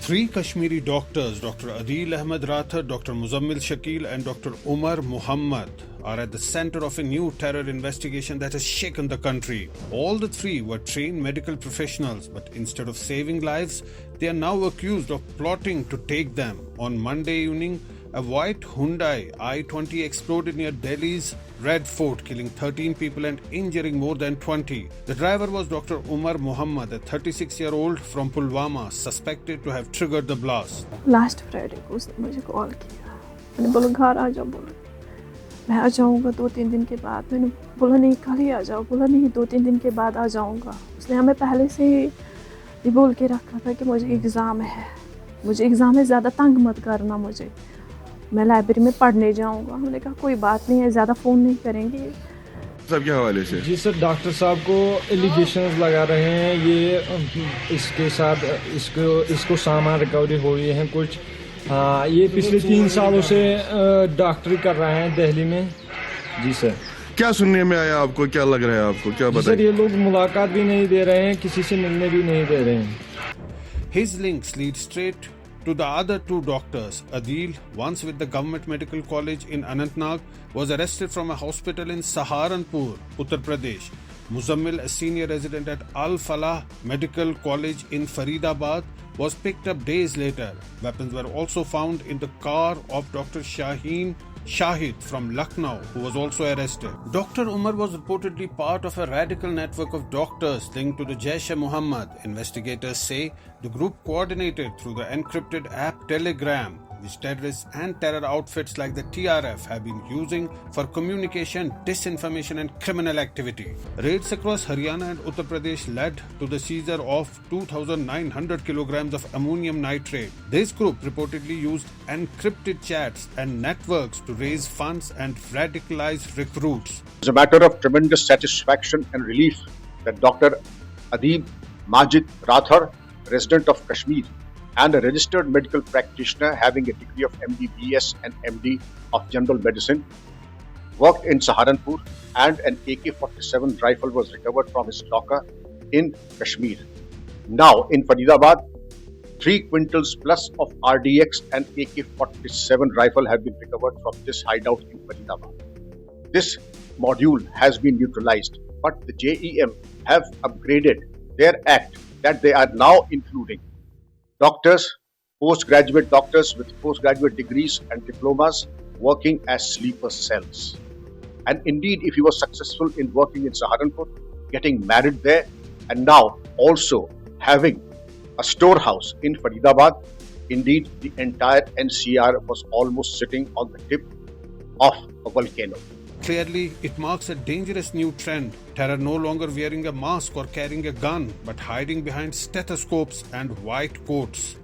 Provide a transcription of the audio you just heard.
Three Kashmiri doctors, Dr. Adil Ahmed Rathar, Dr. Muzammil Shakil and Dr. Umar Muhammad, are at the center of a new terror investigation that has shaken the country. All the three were trained medical professionals, but instead of saving lives, they are now accused of plotting to take them. On Monday evening, a white Hyundai i20 exploded near Delhi's Red Fort, killing 13 people and injuring more than 20. The driver was Dr. Umar Muhammad, a 36-year-old from Pulwama, suspected to have triggered the blast. Last Friday को उसने मुझे call किया, मैंने बोला घर आ जाओ, बोला मैं आ जाऊँगा 2-3 दिन के बाद। मैंने बोला नहीं कल ही आ जाओ, बोला नहीं 2-3 दिन के बाद आ जाऊँगा। उसने हमें पहले से ही बोल के रखा था कि मुझे एग्ज़ाम है, ज़्यादा तंग मत करना मुझे, मैं लाइब्रेरी में पढ़ने जाऊंगा। हमने कहा कोई बात नहीं है, ज़्यादा फ़ोन नहीं करेंगे। सब के हवाले से जी सर, डॉक्टर साहब को एलिगेशंस लगा रहे हैं, ये इसके साथ इसको सामान रिकवरी हुई है कुछ। हाँ, ये पिछले 3 सालों से डॉक्टरी कर रहे हैं दिल्ली में। जी सर। क्या सुनने में आया आपको, क्या लग रहा है आपको, क्या बताइए? सर, ये लोग मुलाकात भी नहीं दे रहे हैं, किसी से मिलने भी नहीं दे रहे हैं। His links lead straight to the other two doctors. Adil, once with the Government Medical College in Anantnag, was arrested from a hospital in Saharanpur, Uttar Pradesh. Muzammil, a senior resident at Al Falah Medical College in Faridabad, was picked up days later. Weapons were also found in the car of Dr. Shahid from Lucknow, who was also arrested. Dr. Umar was reportedly part of a radical network of doctors linked to the Jaish-e-Mohammed. Investigators say the group coordinated through the encrypted app Telegram, which terrorists and terror outfits like the TRF have been using for communication, disinformation and criminal activity. Raids across Haryana and Uttar Pradesh led to the seizure of 2,900 kilograms of ammonium nitrate. This group reportedly used encrypted chats and networks to raise funds and radicalize recruits. It's a matter of tremendous satisfaction and relief that Dr. Adib Majid Rathar, resident of Kashmir, and a registered medical practitioner having a degree of MBBS and MD of General Medicine, worked in Saharanpur, and an AK-47 rifle was recovered from his locker in Kashmir. Now, in Faridabad, 3 quintals plus of RDX and AK-47 rifle have been recovered from this hideout in Faridabad. This module has been neutralized, but the JEM have upgraded their act that they are now including doctors, postgraduate doctors with postgraduate degrees and diplomas working as sleeper cells. And indeed, if he was successful in working in Saharanpur, getting married there, and now also having a storehouse in Faridabad, indeed the entire NCR was almost sitting on the tip of a volcano. Clearly, it marks a dangerous new trend. Terror no longer wearing a mask or carrying a gun, but hiding behind stethoscopes and white coats.